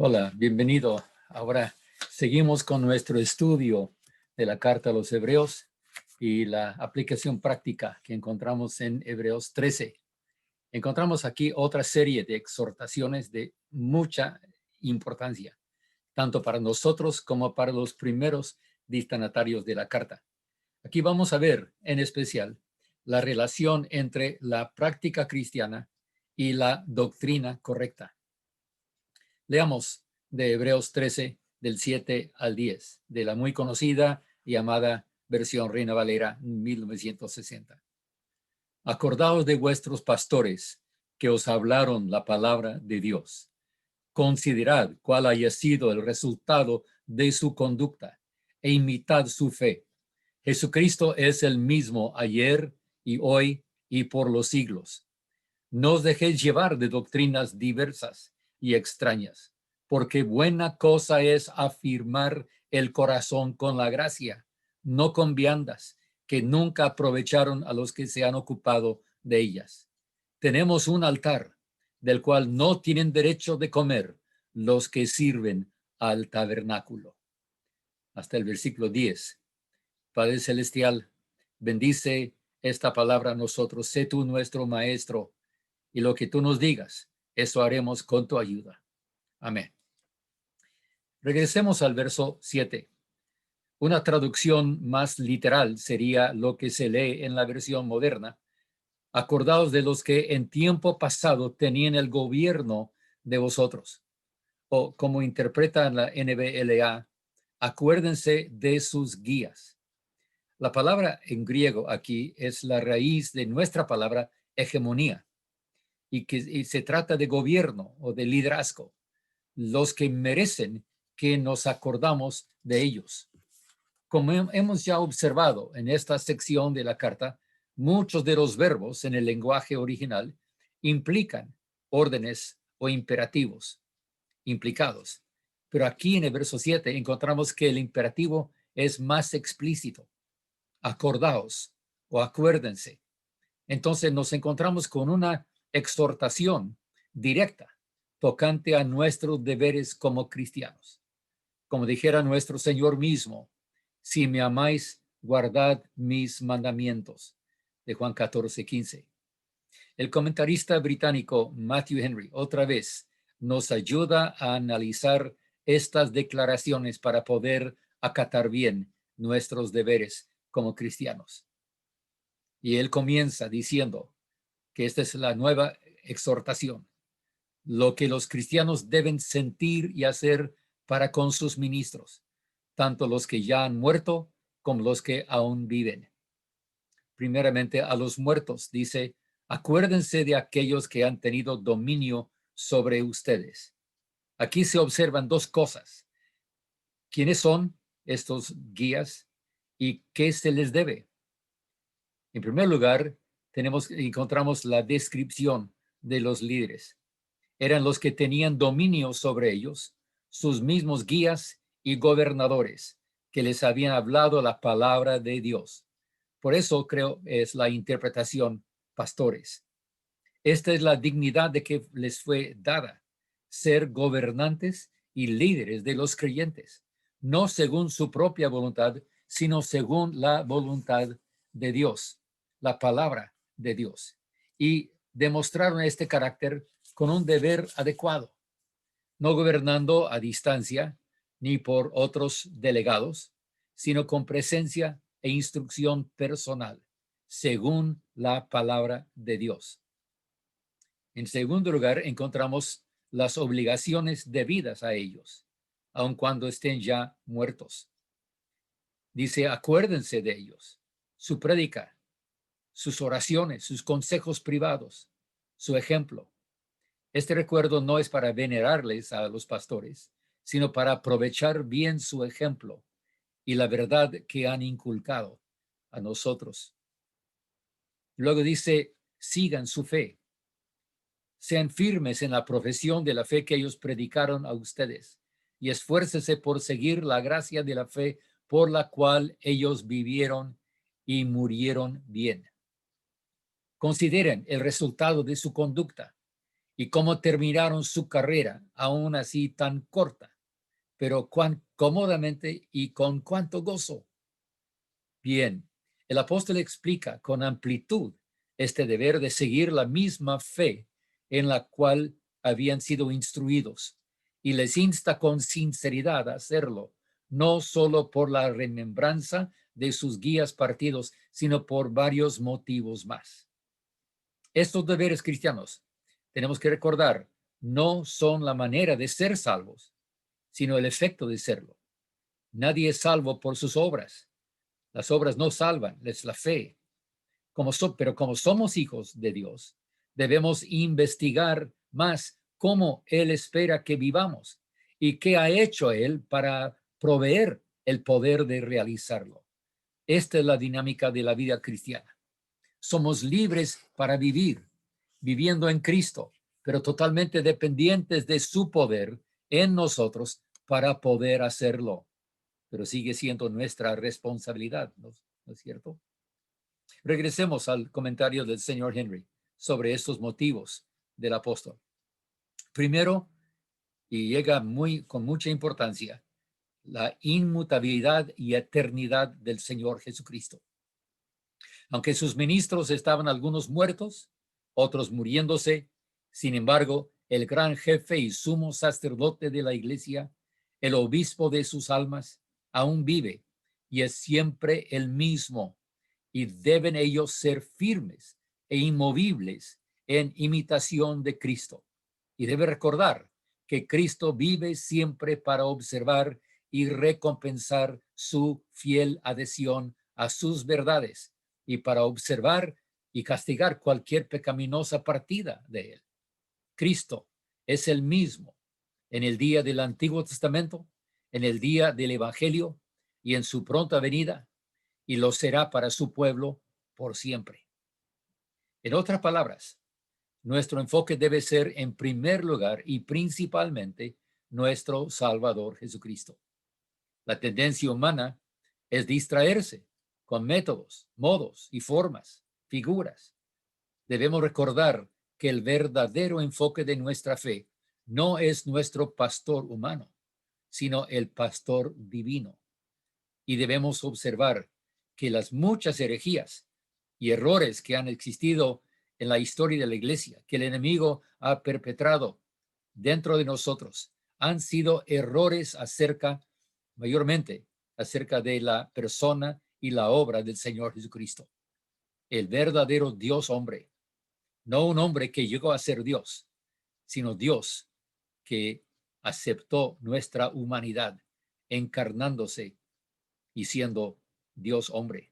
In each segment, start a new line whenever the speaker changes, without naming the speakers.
Hola, bienvenido. Ahora seguimos con nuestro estudio de la carta a los Hebreos y la aplicación práctica que encontramos en Hebreos 13. Encontramos aquí otra serie de exhortaciones de mucha importancia, tanto para nosotros como para los primeros destinatarios de la carta. Aquí vamos a ver en especial la relación entre la práctica cristiana y la doctrina correcta. Leamos de Hebreos 13, del 7 al 10, de la muy conocida y amada versión Reina Valera 1960. Acordaos de vuestros pastores que os hablaron la palabra de Dios. Considerad cuál haya sido el resultado de su conducta e imitad su fe. Jesucristo es el mismo ayer y hoy y por los siglos. No os dejéis llevar de doctrinas diversas y extrañas, porque buena cosa es afirmar el corazón con la gracia, no con viandas, que nunca aprovecharon a los que se han ocupado de ellas. Tenemos un altar, del cual no tienen derecho de comer los que sirven al tabernáculo. Hasta el versículo 10. Padre Celestial, bendice esta palabra a nosotros. Sé tú nuestro maestro, y lo que tú nos digas, eso haremos con tu ayuda. Amén. Regresemos al verso 7. Una traducción más literal sería lo que se lee en la versión moderna. Acordaos de los que en tiempo pasado tenían el gobierno de vosotros. O como interpreta la NBLA, acuérdense de sus guías. La palabra en griego aquí es la raíz de nuestra palabra hegemonía. Y se trata de gobierno o de liderazgo, los que merecen que nos acordamos de ellos. Como hemos ya observado en esta sección de la carta, muchos de los verbos en el lenguaje original implican órdenes o imperativos implicados. Pero aquí en el verso 7 encontramos que el imperativo es más explícito. Acordaos o acuérdense. Entonces nos encontramos con una exhortación directa tocante a nuestros deberes como cristianos. Como dijera nuestro Señor mismo, si me amáis, guardad mis mandamientos, de Juan 14:15. El comentarista británico Matthew Henry, otra vez, nos ayuda a analizar estas declaraciones para poder acatar bien nuestros deberes como cristianos. Y él comienza diciendo que esta es la nueva exhortación, lo que los cristianos deben sentir y hacer para con sus ministros, tanto los que ya han muerto como los que aún viven. Primeramente a los muertos, dice, acuérdense de aquellos que han tenido dominio sobre ustedes. Aquí se observan dos cosas. ¿Quiénes son estos guías y qué se les debe? En primer lugar, encontramos la descripción de los líderes. Eran los que tenían dominio sobre ellos, sus mismos guías y gobernadores, que les habían hablado la palabra de Dios. Por eso creo es la interpretación pastores. Esta es la dignidad de que les fue dada, ser gobernantes y líderes de los creyentes, no según su propia voluntad, sino según la voluntad de Dios, la palabra de Dios. Y demostraron este carácter con un deber adecuado, no gobernando a distancia ni por otros delegados, sino con presencia e instrucción personal, según la palabra de Dios. En segundo lugar, encontramos las obligaciones debidas a ellos, aun cuando estén ya muertos. Dice, acuérdense de ellos, su prédica, sus oraciones, sus consejos privados, su ejemplo. Este recuerdo no es para venerarles a los pastores, sino para aprovechar bien su ejemplo y la verdad que han inculcado a nosotros. Luego dice, sigan su fe. Sean firmes en la profesión de la fe que ellos predicaron a ustedes y esfuércense por seguir la gracia de la fe por la cual ellos vivieron y murieron bien. Consideren el resultado de su conducta y cómo terminaron su carrera, aún así tan corta, pero cuán cómodamente y con cuánto gozo. Bien, el apóstol explica con amplitud este deber de seguir la misma fe en la cual habían sido instruidos y les insta con sinceridad a hacerlo, no solo por la remembranza de sus guías partidos, sino por varios motivos más. Estos deberes cristianos, tenemos que recordar, no son la manera de ser salvos, sino el efecto de serlo. Nadie es salvo por sus obras. Las obras no salvan, es la fe. Pero como somos hijos de Dios, debemos investigar más cómo Él espera que vivamos y qué ha hecho Él para proveer el poder de realizarlo. Esta es la dinámica de la vida cristiana. Somos libres para vivir, viviendo en Cristo, pero totalmente dependientes de su poder en nosotros para poder hacerlo. Pero sigue siendo nuestra responsabilidad, ¿no es cierto? Regresemos al comentario del señor Henry sobre estos motivos del apóstol. Primero, y llega con mucha importancia, la inmutabilidad y eternidad del Señor Jesucristo. Aunque sus ministros estaban algunos muertos, otros muriéndose, sin embargo, el gran jefe y sumo sacerdote de la iglesia, el obispo de sus almas, aún vive y es siempre el mismo, y deben ellos ser firmes e inmovibles en imitación de Cristo. Y debe recordar que Cristo vive siempre para observar y recompensar su fiel adhesión a sus verdades y para observar y castigar cualquier pecaminosa partida de él. Cristo es el mismo en el día del Antiguo Testamento, en el día del Evangelio y en su pronta venida, y lo será para su pueblo por siempre. En otras palabras, nuestro enfoque debe ser en primer lugar y principalmente nuestro Salvador Jesucristo. La tendencia humana es distraerse con métodos, modos y formas, figuras. Debemos recordar que el verdadero enfoque de nuestra fe no es nuestro pastor humano, sino el pastor divino. Y debemos observar que las muchas herejías y errores que han existido en la historia de la iglesia, que el enemigo ha perpetrado dentro de nosotros, han sido errores mayormente acerca de la persona y la obra del Señor Jesucristo, el verdadero Dios hombre, no un hombre que llegó a ser Dios, sino Dios que aceptó nuestra humanidad, encarnándose y siendo Dios hombre.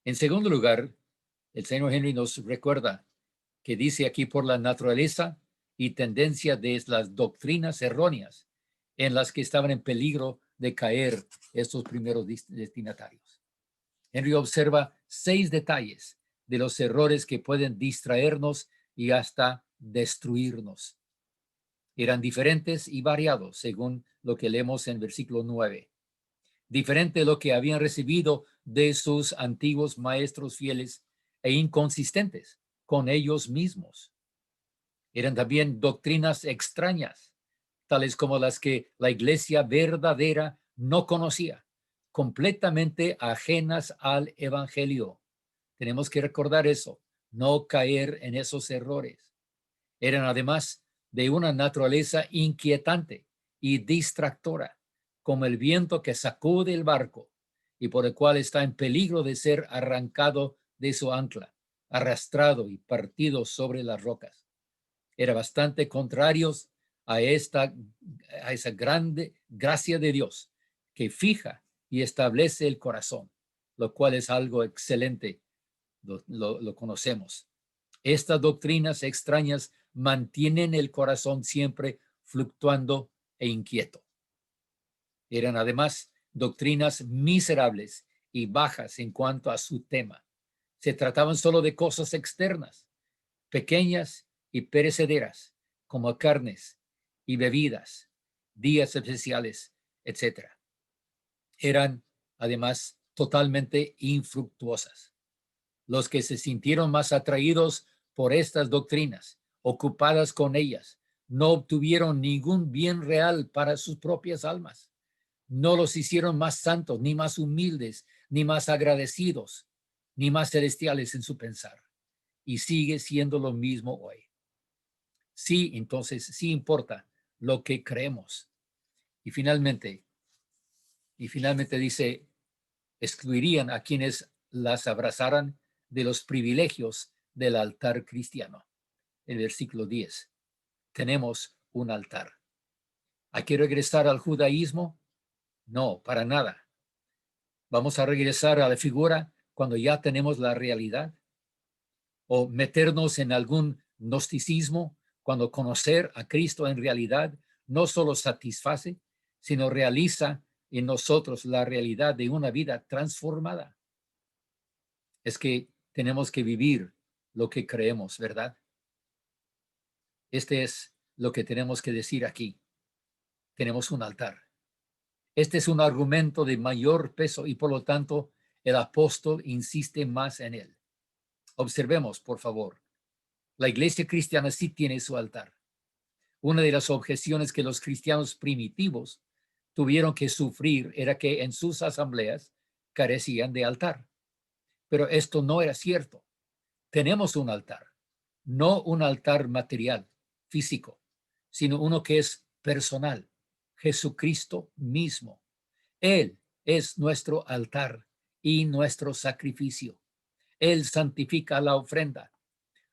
En segundo lugar, el señor Henry nos recuerda que dice aquí por la naturaleza y tendencia de las doctrinas erróneas en las que estaban en peligro de caer estos primeros destinatarios. Henry observa 6 detalles de los errores que pueden distraernos y hasta destruirnos. Eran diferentes y variados según lo que leemos en versículo 9. Diferente de lo que habían recibido de sus antiguos maestros fieles e inconsistentes con ellos mismos. Eran también doctrinas extrañas, tales como las que la iglesia verdadera no conocía, completamente ajenas al evangelio. Tenemos que recordar eso, no caer en esos errores. Eran además de una naturaleza inquietante y distractora, como el viento que sacude el barco y por el cual está en peligro de ser arrancado de su ancla, arrastrado y partido sobre las rocas. Era bastante contrarios a esa grande gracia de Dios que fija y establece el corazón, lo cual es algo excelente, lo conocemos. Estas doctrinas extrañas mantienen el corazón siempre fluctuando e inquieto. Eran además doctrinas miserables y bajas en cuanto a su tema. Se trataban solo de cosas externas, pequeñas y perecederas, como carnes y bebidas, días especiales, etc. Eran además totalmente infructuosas. Los que se sintieron más atraídos por estas doctrinas ocupadas con ellas, no obtuvieron ningún bien real para sus propias almas. No los hicieron más santos, ni más humildes, ni más agradecidos, ni más celestiales en su pensar. Y sigue siendo lo mismo hoy. Sí, entonces, sí importa lo que creemos. Y finalmente dice, excluirían a quienes las abrazaran de los privilegios del altar cristiano. El versículo 10. Tenemos un altar. ¿Hay que regresar al judaísmo? No, para nada. ¿Vamos a regresar a la figura cuando ya tenemos la realidad? ¿O meternos en algún gnosticismo cuando conocer a Cristo en realidad no solo satisface, sino realiza en nosotros la realidad de una vida transformada? Es que tenemos que vivir lo que creemos, ¿verdad? Este es lo que tenemos que decir aquí. Tenemos un altar. Este es un argumento de mayor peso y por lo tanto el apóstol insiste más en él. Observemos, por favor. La iglesia cristiana sí tiene su altar. Una de las objeciones que los cristianos primitivos tuvieron que sufrir era que en sus asambleas carecían de altar. Pero esto no era cierto. Tenemos un altar, no un altar material, físico, sino uno que es personal, Jesucristo mismo. Él es nuestro altar y nuestro sacrificio. Él santifica la ofrenda.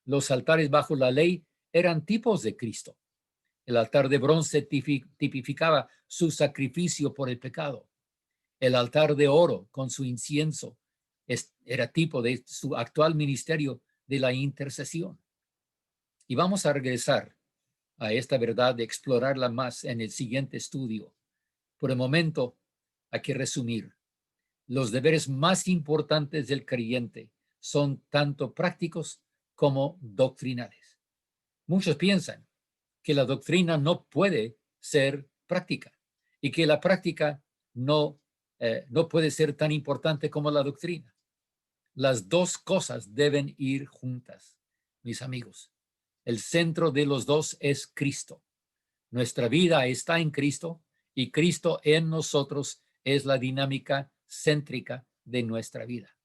Los altares bajo la ley eran tipos de Cristo. El altar de bronce tipificaba su sacrificio por el pecado. El altar de oro con su incienso era tipo de su actual ministerio de la intercesión. Y vamos a regresar a esta verdad de explorarla más en el siguiente estudio. Por el momento, hay que resumir. Los deberes más importantes del creyente son tanto prácticos como doctrinales. Muchos piensan que la doctrina no puede ser práctica y que la práctica no puede ser tan importante como la doctrina. Las dos cosas deben ir juntas, mis amigos. El centro de los dos es Cristo. Nuestra vida está en Cristo y Cristo en nosotros es la dinámica céntrica de nuestra vida.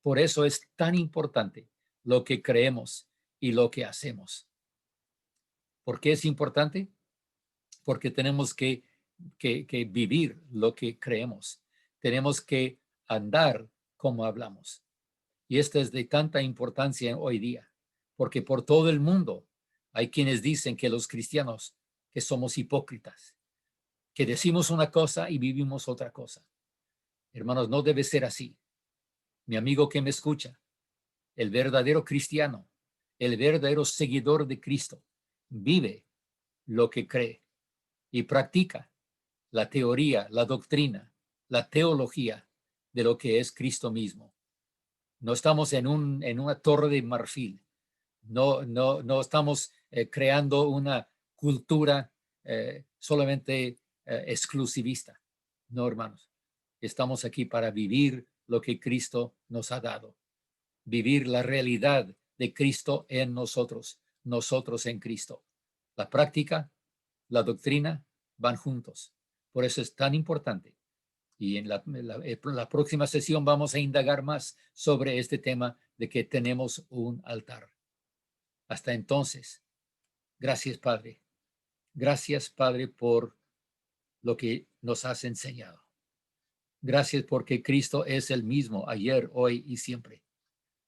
Por eso es tan importante lo que creemos y lo que hacemos. ¿Por qué es importante? Porque tenemos que vivir lo que creemos. Tenemos que andar como hablamos. Y esto es de tanta importancia hoy día, porque por todo el mundo hay quienes dicen que los cristianos que somos hipócritas, que decimos una cosa y vivimos otra cosa. Hermanos, no debe ser así. Mi amigo que me escucha, el verdadero cristiano, el verdadero seguidor de Cristo, vive lo que cree y practica la teoría, la doctrina, la teología de lo que es Cristo mismo. No estamos en una torre de marfil. No estamos creando una cultura solamente exclusivista. No, hermanos. Estamos aquí para vivir lo que Cristo nos ha dado. Vivir la realidad de Cristo en nosotros, nosotros en Cristo. La práctica, la doctrina van juntos. Por eso es tan importante. Y en la próxima sesión vamos a indagar más sobre este tema de que tenemos un altar. Hasta entonces, gracias, Padre. Gracias, Padre, por lo que nos has enseñado. Gracias porque Cristo es el mismo ayer, hoy y siempre.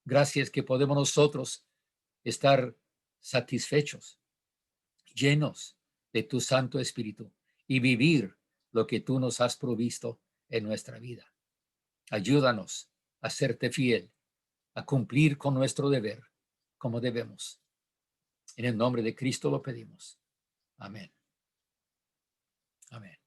Gracias que podemos nosotros estar satisfechos, llenos de tu Santo Espíritu y vivir lo que tú nos has provisto en nuestra vida. Ayúdanos a serte fiel, a cumplir con nuestro deber como debemos. En el nombre de Cristo lo pedimos. Amén. Amén.